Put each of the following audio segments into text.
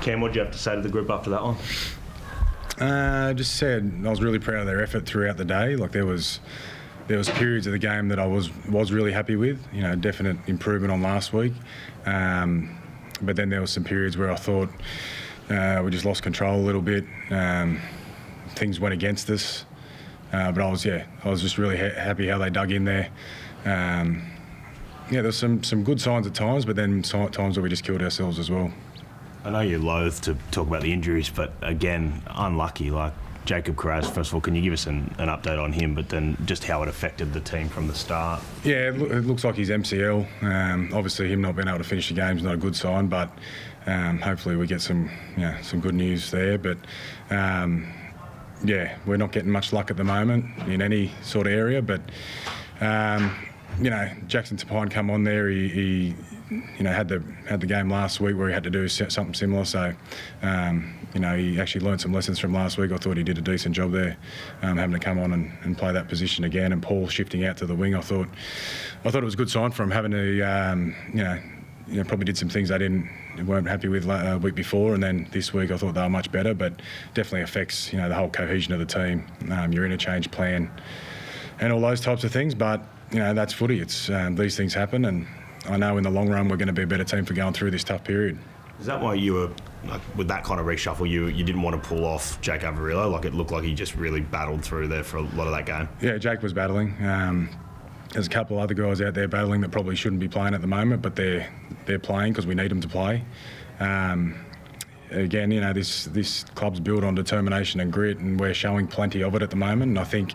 Cam, what did you have to say to the group after that one? Just said I was really proud of their effort throughout the day. Like there was periods of the game that I was really happy with. Definite improvement on last week. But then there was some periods where I thought we just lost control a little bit. Things went against us. But I was just really happy how they dug in there. There was some good signs at times, but then times where we just killed ourselves as well. I know you're loath to talk about the injuries, but again, unlucky. Like Jacob Carras, first of all, can you give us an update on him, but then just how it affected the team from the start? Yeah, it looks like he's MCL. Obviously, him not being able to finish the game is not a good sign, but hopefully we get some good news there. But we're not getting much luck at the moment in any sort of area. But Jackson Tapine come on there. He had the game last week where he had to do something similar. So he actually learned some lessons from last week. I thought he did a decent job there, having to come on and play that position again. And Paul shifting out to the wing, I thought it was a good sign for him, having to probably did some things they weren't happy with a week before, and then this week I thought they were much better. But definitely affects the whole cohesion of the team, your interchange plan, and all those types of things. But that's footy. It's these things happen, and I know in the long run we're going to be a better team for going through this tough period. Is that why you were, with that kind of reshuffle, you didn't want to pull off Jake Averillo? Like it looked like he just really battled through there for a lot of that game. Yeah, Jake was battling. There's a couple of other guys out there battling that probably shouldn't be playing at the moment, but they're playing because we need them to play. Again, this club's built on determination and grit, and we're showing plenty of it at the moment. And I think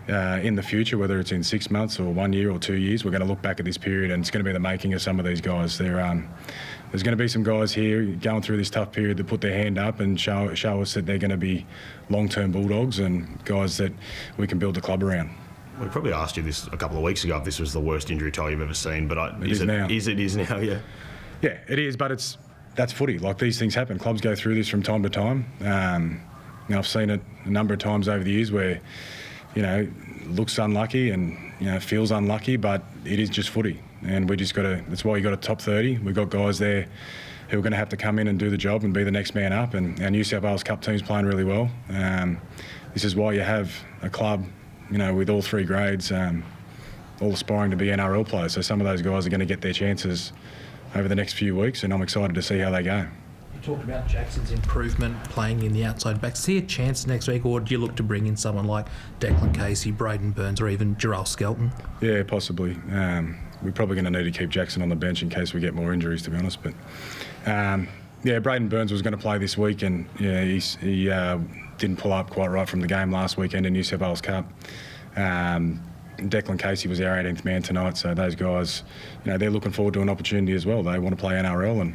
in the future, whether it's in 6 months or 1 year or 2 years, we're going to look back at this period and it's going to be the making of some of these guys. There's going to be some guys here going through this tough period that put their hand up and show us that they're going to be long-term Bulldogs and guys that we can build the club around. We probably asked you this a couple of weeks ago if this was the worst injury toll you've ever seen, but it is now. It is now, yeah. Yeah, it is, but that's footy. Like these things happen. Clubs go through this from time to time. I've seen it a number of times over the years where looks unlucky and feels unlucky, but it is just footy, and we just got to. That's why you got a top 30. We've got guys there who are going to have to come in and do the job and be the next man up. And our New South Wales Cup team's playing really well. This is why you have a club, with all three grades, all aspiring to be NRL players. So some of those guys are going to get their chances over the next few weeks, and I'm excited to see how they go. You talked about Jackson's improvement playing in the outside backs. Is he a chance next week, or do you look to bring in someone like Declan Casey, Braden Burns, or even Jarrell Skelton? Yeah, possibly. We're probably going to need to keep Jackson on the bench in case we get more injuries, to be honest. But Braden Burns was going to play this week, and he didn't pull up quite right from the game last weekend in New South Wales Cup. Declan Casey was our 18th man tonight, so those guys, they're looking forward to an opportunity as well. They want to play NRL,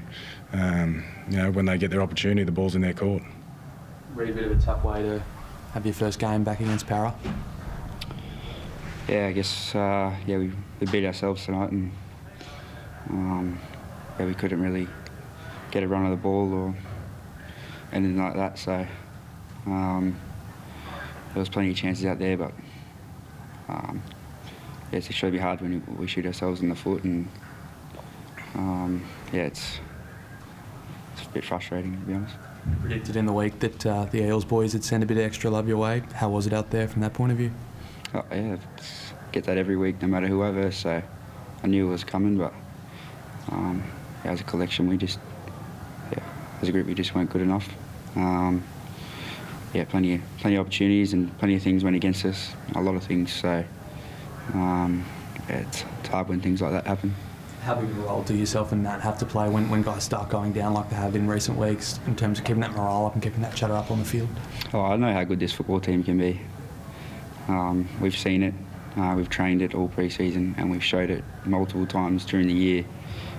and when they get their opportunity, the ball's in their court. Really a bit of a tough way to have your first game back against Para. Yeah, I guess we beat ourselves tonight, and we couldn't really get a run of the ball or anything like that. So there was plenty of chances out there, but it's actually hard when we shoot ourselves in the foot, and it's a bit frustrating, to be honest. Predicted in the week that the Eels boys would send a bit of extra love your way. How was it out there from that point of view? Oh, yeah, get that every week, no matter whoever. So I knew it was coming, but as a collection, as a group, we just weren't good enough. Plenty of opportunities and plenty of things went against us. A lot of things. So it's hard when things like that happen. How big of a role do yourself and Matt have to play when guys start going down like they have in recent weeks in terms of keeping that morale up and keeping that chatter up on the field? Oh, I know how good this football team can be. We've seen it. We've trained it all pre-season, and we've showed it multiple times during the year,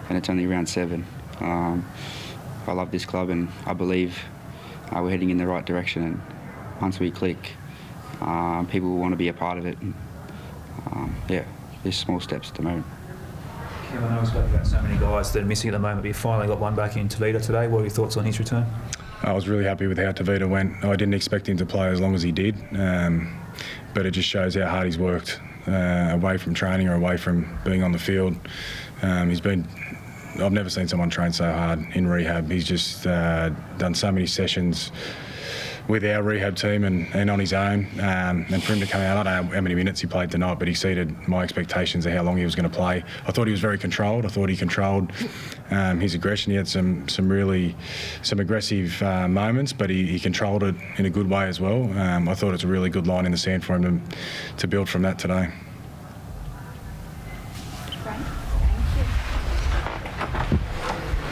and it's only round 7. I love this club, and I believe we're heading in the right direction, and once we click, people will want to be a part of it. And, there's small steps at the moment. I know we've spoken about so many guys that are missing at the moment, but you finally got one back in Tavita today. What are your thoughts on his return? I was really happy with how Tavita went. I didn't expect him to play as long as he did, but it just shows how hard he's worked away from training or away from being on the field. He's been I've never seen someone train so hard in rehab. He's just done so many sessions with our rehab team and on his own. And for him to come out, I don't know how many minutes he played tonight, but he exceeded my expectations of how long he was going to play. I thought he was very controlled. I thought he controlled his aggression. He had some aggressive moments, but he controlled it in a good way as well. I thought it was a really good line in the sand for him to build from that today.